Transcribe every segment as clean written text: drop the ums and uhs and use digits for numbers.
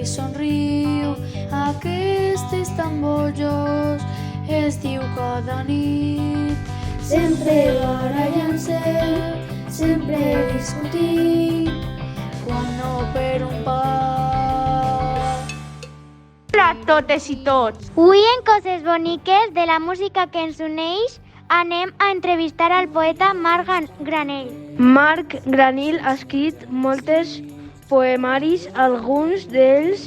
i somriu. Aquest és tan bojós, es diu cada nit. Sempre barallant-se, sempre discutint, quan no per un pa. Hola a totes i tots. Avui en Coses Boniques de la música que ens uneix anem a entrevistar al poeta Marc Granell. Marc Granell ha escrit molts poemaris, alguns d'ells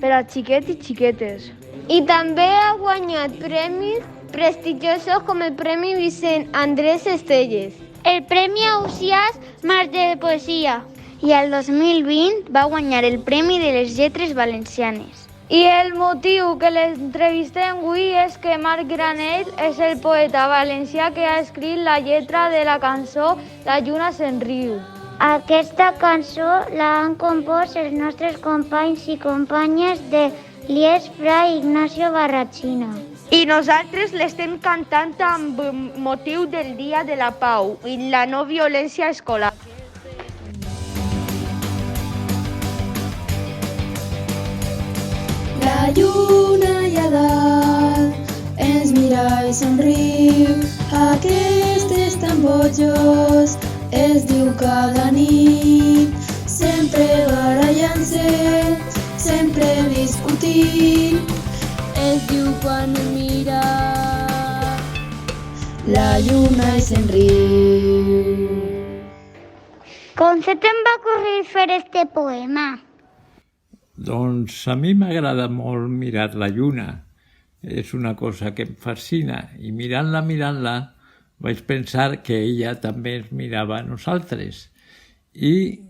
per a xiquets i xiquetes. I també ha guanyat premis prestigiosos com el Premi Vicent Andrés Estelles, el Premi Ausiàs Marge de Poesia i el 2020 va guanyar el Premi de les Lletres Valencianes. I el motiu que l'entrevistem avui és que Marc Granell és el poeta valencià que ha escrit la lletra de la cançó La lluna se'n riu. Aquesta cançó l'han compost els nostres companys i companyes de l'IES Fra Ignacio Barrachina. I nosaltres l'estem cantant amb motiu del Dia de la Pau i la no violència escolar. La lluna allà dalt ens mira i somriu. Aquest és tan bojós, es diu cada nit. Sempre barallant-se, sempre discutint, es diu quan em mira. La lluna i se'n riu. Com se te'n va ocorrir fer este poema? Doncs a mi m'agrada molt mirar la lluna. És una cosa que em fascina. I mirant-la, vaig pensar que ella també ens mirava a nosaltres. I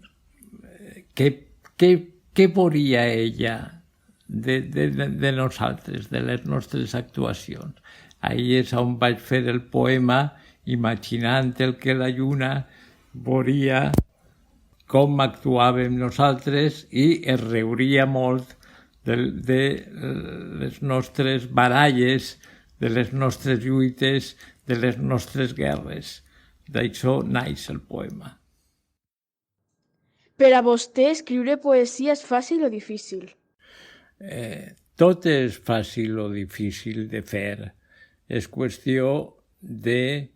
què veuria ella de nosaltres, de les nostres actuacions? Ahir és on vaig fer el poema imaginant el que la lluna veuria com actuàvem nosaltres i es riuria molt de les nostres baralles, de les nostres lluites, de les nostres guerres. D'això naix el poema. Per a vostè, escriure poesia és fàcil o difícil? Tot és fàcil o difícil de fer. És qüestió de,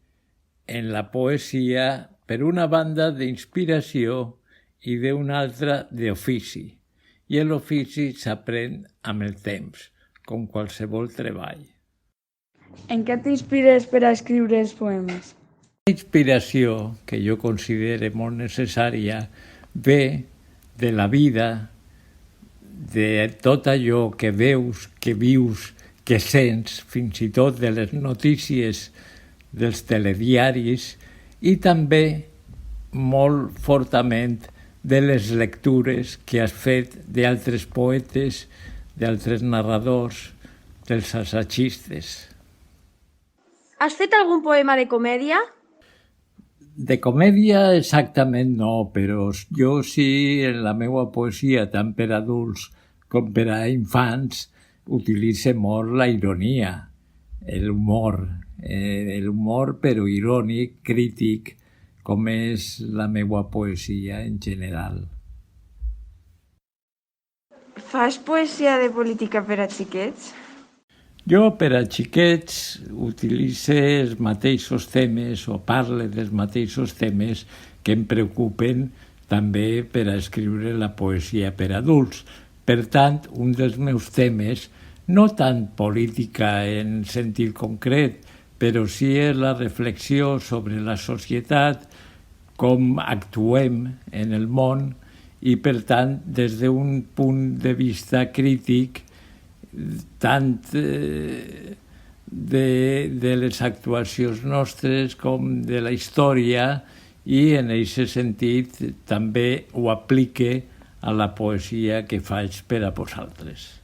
en la poesia, per una banda, d'inspiració i d'una altra d'ofici. I l'ofici s'aprèn amb el temps, com qualsevol treball. En què t'inspires per a escriure els poemes? La inspiració, que jo considero molt necessària, ve de la vida, de tot allò que veus, que vius, que sents, fins i tot de les notícies dels telediaris i també molt fortament de les lectures que has fet d'altres poetes, d'altres narradors, dels assagistes. Has fet algun poema de comèdia? De comèdia exactament no, però jo sí, en la meva poesia, tant per adults com per a infants, utilitzo molt la ironia, l'humor però irònic, crític, com és la meva poesia en general. Fas poesia de política per a xiquets? Jo, per a xiquets, utilitzo els mateixos temes o parlo dels mateixos temes que em preocupen també per a escriure la poesia per a adults. Per tant, un dels meus temes, no tant política en sentit concret, però sí és la reflexió sobre la societat, com actuem en el món i, per tant, des d'un punt de vista crític, tant de les actuacions nostres com de la història i, en aquest sentit, també ho aplique a la poesia que faig per a vosaltres.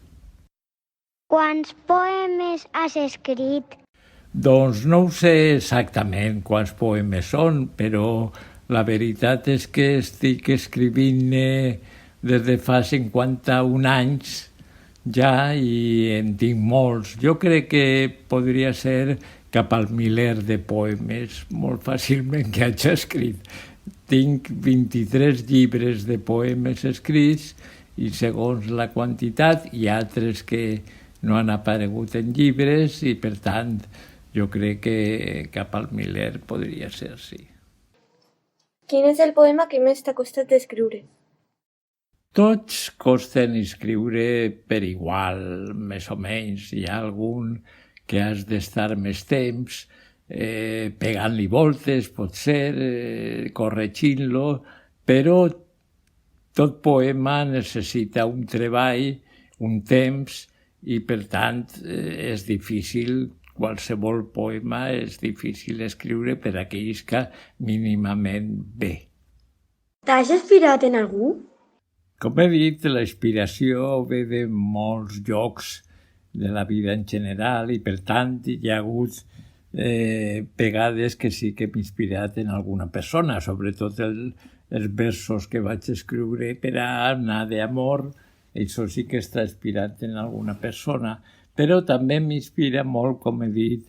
Quants poemes has escrit? Doncs no ho sé exactament quants poemes són, però la veritat és que estic escrivint-ne des de fa 51 anys ja i en tinc molts. Jo crec que podria ser cap al miler de poemes, molt fàcilment que haig escrit. Tinc 23 llibres de poemes escrits i segons la quantitat. Hi ha altres que no han aparegut en llibres i, per tant, jo crec que cap al miler podria ser, sí. Quin és el poema que més t'ha costat d'escriure? Tots costen escriure per igual, més o menys. Hi ha algun que has d'estar més temps pegant-li voltes, potser, corregint-lo, però tot poema necessita un treball, un temps, i per tant és difícil, qualsevol poema és difícil escriure per a aquells que mínimament bé. T'has inspirat en algú? Com he dit, la inspiració ve de molts llocs de la vida en general i, per tant, hi ha hagut vegades que sí que m'he inspirat en alguna persona, sobretot els versos que vaig escriure per a anar d'amor, això sí que està inspirat en alguna persona, però també m'inspira molt, com he dit,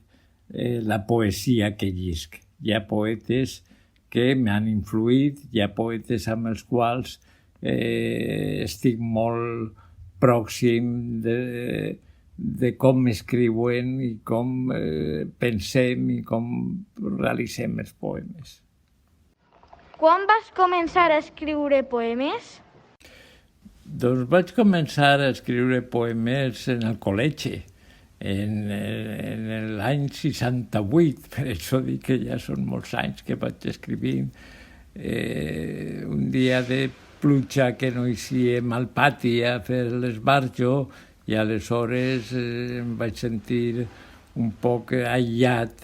la poesia que llisc. Hi ha poetes que m'han influït, hi ha poetes amb els quals estic molt pròxim de com escriuen i com pensem i com realitzem els poemes. Quan vas començar a escriure poemes? Doncs vaig començar a escriure poemes en el col·legi, en l'any 68, per això dic que ja són molts anys que vaig escrivint. Un dia de pluja que no eixíem al pati a fer l'esbarjo i aleshores em vaig sentir un poc aïllat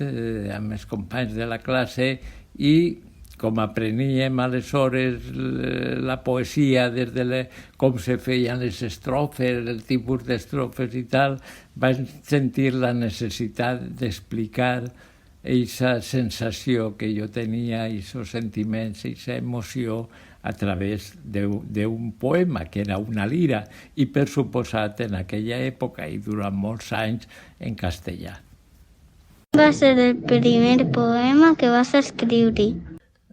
amb els companys de la classe i com apreníem aleshores la poesia des de com se feien les estrofes, el tipus d'estrofes i tal, vaig sentir la necessitat d'explicar aquesta sensació que jo tenia, aquests sentiments, aquesta emoció a través d'un poema, que era una lira, i per suposat en aquella època i durant molts anys en castellà. Va ser el primer poema que vas escriure?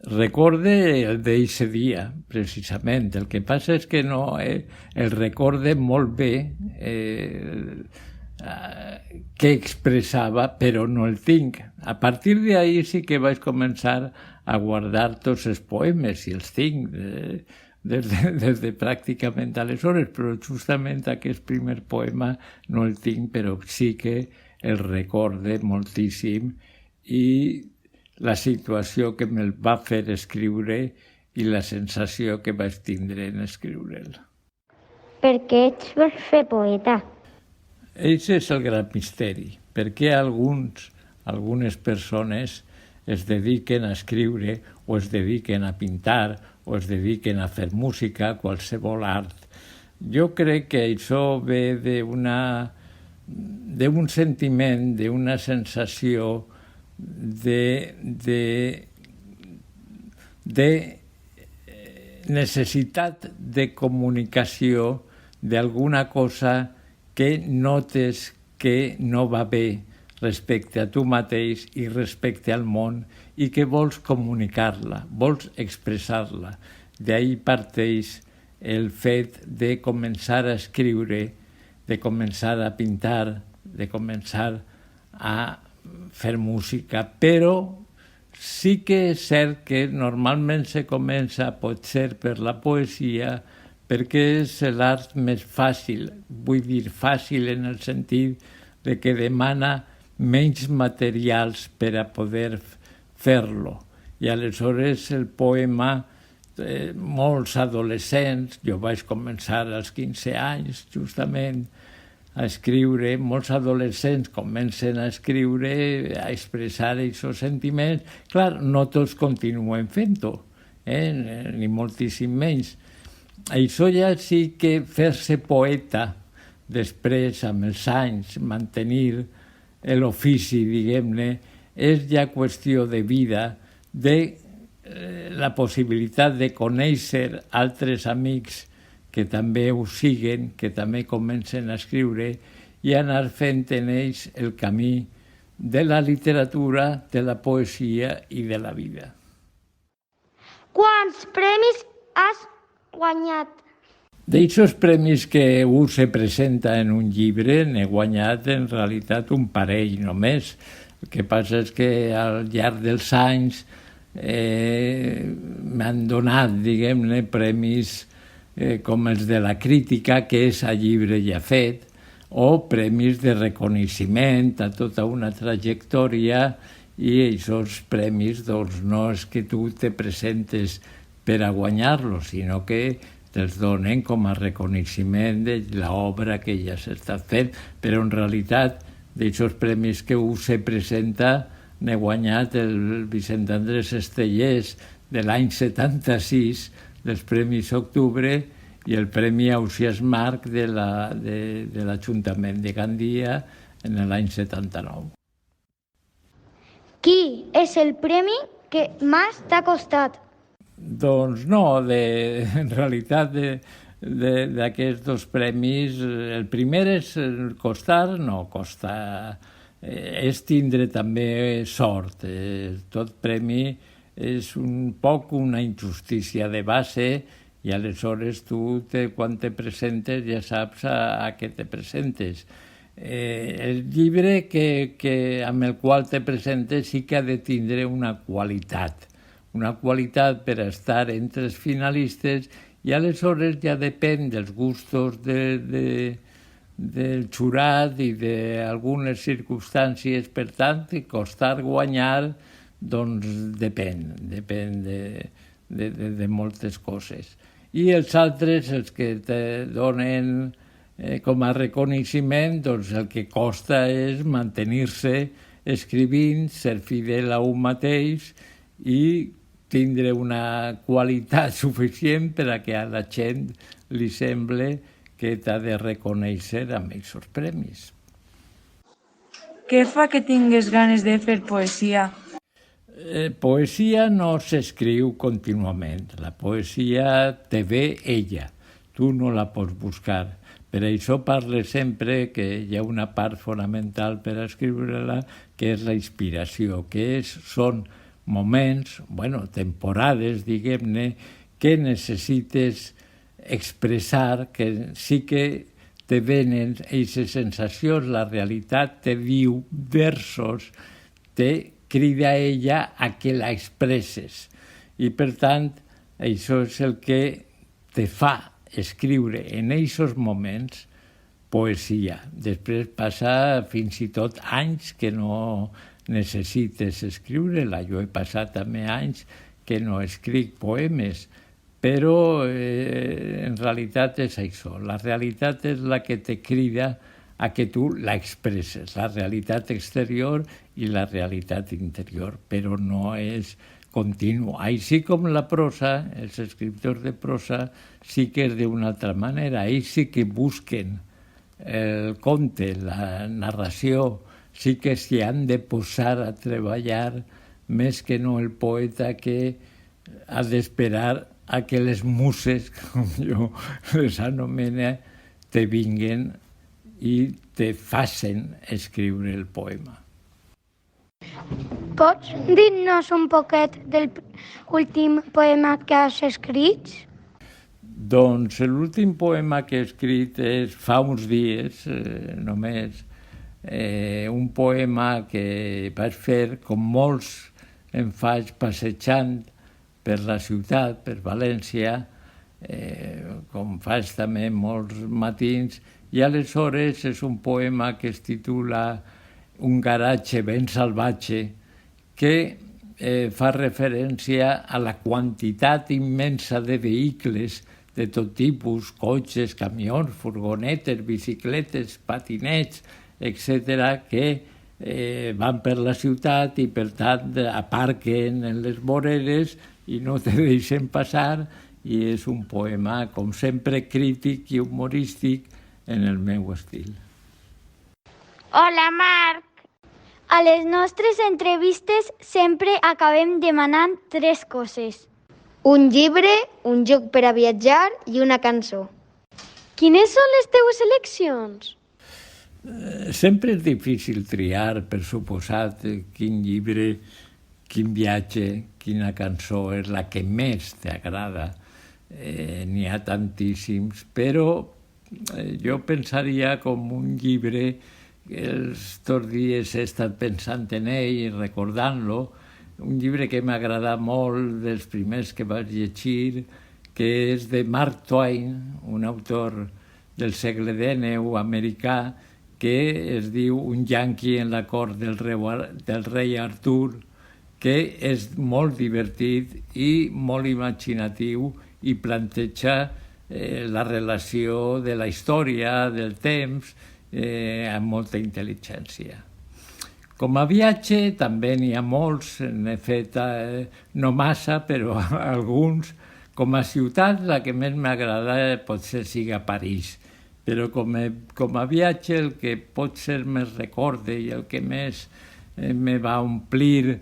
Recorde el d'eixe dia, precisament. El que passa és que no el recorde molt bé què expressava, però no el tinc. A partir d'ahir sí que vaig començar a guardar tots els poemes i els tinc des de pràcticament aleshores, però justament aquest primer poema no el tinc, però sí que el recorde moltíssim i la situació que me'l va fer escriure i la sensació que vaig tindre en escriure'l. Per què ets vols fer poeta? Aquest és el gran misteri. Per què algunes persones es dediquen a escriure o es dediquen a pintar o es dediquen a fer música, qualsevol art. Jo crec que això ve d'un sentiment, d'una sensació de necessitat de comunicació d'alguna cosa que notes que no va bé respecte a tu mateix i respecte al món i que vols comunicar-la, vols expressar-la. D'ahí parteix el fet de començar a escriure, de començar a pintar, de començar a fer música, però sí que és cert que normalment se comença potser per la poesia perquè és l'art més fàcil, vull dir fàcil en el sentit de que demana menys materials per a poder fer-lo. I aleshores el poema, molts adolescents, jo vaig començar als 15 anys justament, a escriure, molts adolescents comencen a escriure, a expressar aquests sentiments. Clar, no tots continuen fent-ho, ni moltíssim menys. Això ja sí que fer-se poeta després, amb els anys, mantenir l'ofici, diguem-ne, és ja qüestió de vida, de la possibilitat de conèixer altres amics que també ho siguen, que també comencen a escriure i anar fent en ells el camí de la literatura, de la poesia i de la vida. Quants premis has guanyat? D'eixos premis que un se presenta en un llibre, n'he guanyat en realitat un parell només. El que passa és que al llarg dels anys m'han donat, diguem-ne, premis com els de la crítica, que és a llibre ja fet, o premis de reconeixement a tota una trajectòria, i aquests premis doncs, no és que tu te presentes per a guanyar-los, sinó que te'ls donen com a reconeixement de l'obra que ja s'està fent, però en realitat d'aquests premis que un se presenta n'he guanyat el Vicent Andrés Estellés de l'any 76 dels Premis Octubre i el Premi Ausiàs Marc de l'Ajuntament de Gandia en l'any 79. Qui és el premi que més t'ha costat? Doncs no, en realitat d'aquests dos premis, el primer és costar, no, costar, és tindre també sort. Tot premi és un poc una injustícia de base i aleshores tu quan te presentes ja saps a què te presentes. El llibre amb el qual te presentes sí que ha de tindre una qualitat per estar entre els finalistes i aleshores ja depèn dels gustos del jurat i d'algunes circumstàncies. Per tant, costar guanyar doncs depèn de moltes coses. I els altres, els que te donen com a reconeixement, doncs el que costa és mantenir-se escrivint, ser fidel a un mateix i tindre una qualitat suficient per a que a la gent li sembli que t'ha de reconèixer amb aquests premis. Què fa que tingues ganes de fer poesia? Poesia no s'escriu contínuament. La poesia te ve ella. Tu no la pots buscar. Per això parle sempre que hi ha una part fonamental per escriure-la, que és la inspiració, que són moments, temporades, diguem-ne, que necessites expressar, que sí que te venen aquestes sensacions, la realitat te diu versos, te crida a ella a que la expresses. I, per tant, això és el que te fa escriure en aquests moments poesia. Després passa fins i tot anys que no necessites escriure-la. Jo he passat també anys que no escric poemes, però en realitat és això. La realitat és la que te crida a que tu la expresses, la realitat exterior i la realitat interior, però no és continu. Així com la prosa, els escriptors de prosa sí que és d'una altra manera. Ells sí que busquen el conte, la narració, sí que s'hi han de posar a treballar més que no el poeta que ha d'esperar a que les muses, com jo les anomeno, te vinguen i te facin escriure el poema. Pots dir-nos un poquet de l'últim poema que has escrit? Doncs l'últim poema que he escrit és fa uns dies, només, un poema que vaig fer, com molts em faig passejant per la ciutat, per València, com faig també molts matins, i aleshores és un poema que es titula Un garatge ben salvatge, que fa referència a la quantitat immensa de vehicles de tot tipus, cotxes, camions, furgonetes, bicicletes, patinets, etc., que van per la ciutat i, per tant, aparquen en les voreres i no te deixen passar, i és un poema, com sempre, crític i humorístic en el meu estil. Hola, Marc! A les nostres entrevistes sempre acabem demanant 3 coses. Un llibre, un joc per a viatjar i una cançó. Quines són les teues eleccions? Sempre és difícil triar, per suposat, quin llibre, quin viatge, quina cançó és la que més t'agrada. n'hi ha tantíssims, però jo pensaria com un llibre, estos dies he estat pensant en ell i recordant-lo, un llibre que m'ha agradat molt, dels primers que vaig llegir, que és de Mark Twain, un autor del segle XIX americà, que es diu Un yanqui en la cort del rei Artur, que és molt divertit i molt imaginatiu i planteja la relació de la història, del temps, amb molta intel·ligència. Com a viatge també n'hi ha molts, n'he fet no massa, però alguns. Com a ciutat, la que més m'agrada potser siga París, però com a viatge el que potser més recorde i el que més me va omplir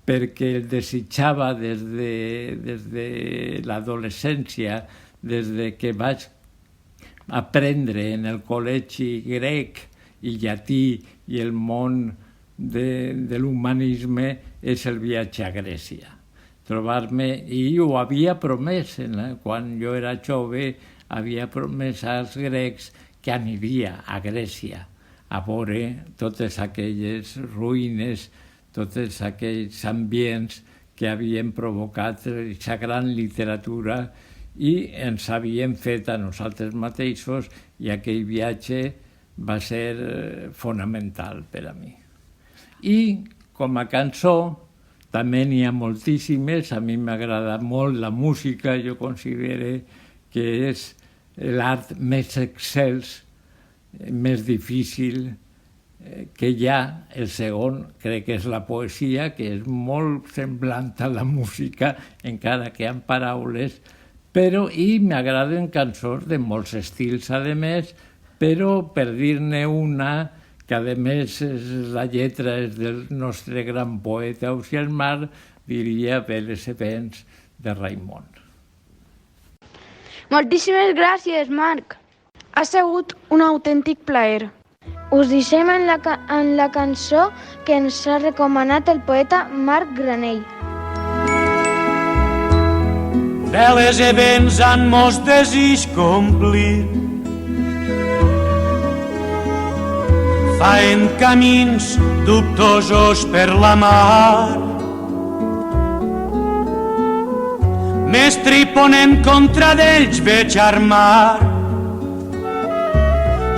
perquè el desitjava des de l'adolescència, des que vaig aprendre en el col·legi grec i llatí i el món de l'humanisme, és el viatge a Grècia. Trobar-me, i ho havia promès, quan jo era jove, havia promès als grecs que aniria a Grècia a veure totes aquelles ruïnes, tots aquells ambients que havien provocat aquesta gran literatura i ens havien fet a nosaltres mateixos, i aquell viatge va ser fonamental per a mi. I com a cançó també n'hi ha moltíssimes. A mi m'agrada molt la música, jo considero que és l'art més excels, més difícil que hi ha. El segon crec que és la poesia, que és molt semblant a la música, encara que en paraules, però i m'agraden cançons de molts estils, a més, però per dir-ne una, que a més la lletra és del nostre gran poeta Ausiàs March, diria Veles e Vents de Raimon. Moltíssimes gràcies, Marc. Ha sigut un autèntic plaer. Us deixem en la cançó que ens ha recomanat el poeta Marc Granell. Veles e vents han mos desig complir, faen camins dubtosos per la mar. Mestre i ponent contra d'ells veig armar,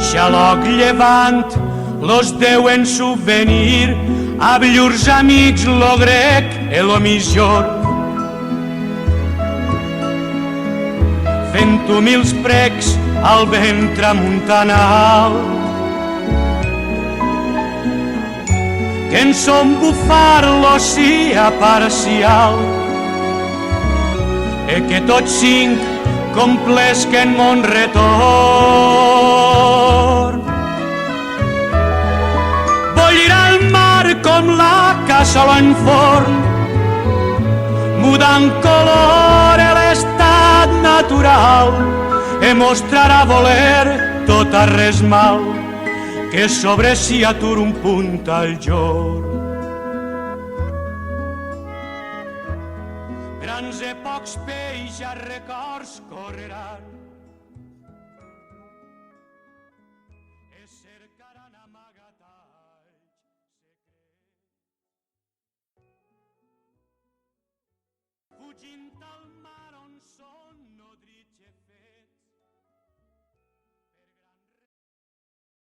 xaloc llevant los deuen subvenir, a llurs amics lo grec e lo millor. Fent humils precs al vent tramuntanal, que en son bufar l'oceà parcial, e que tots cinc complesquen mon retorn. Bollirà el mar com la cassola en forn, mudant color a l'estat natural, e mostrarà voler tot a res mal, que sobre si atur un punt al jorn. Grans e pocs peixos records correran,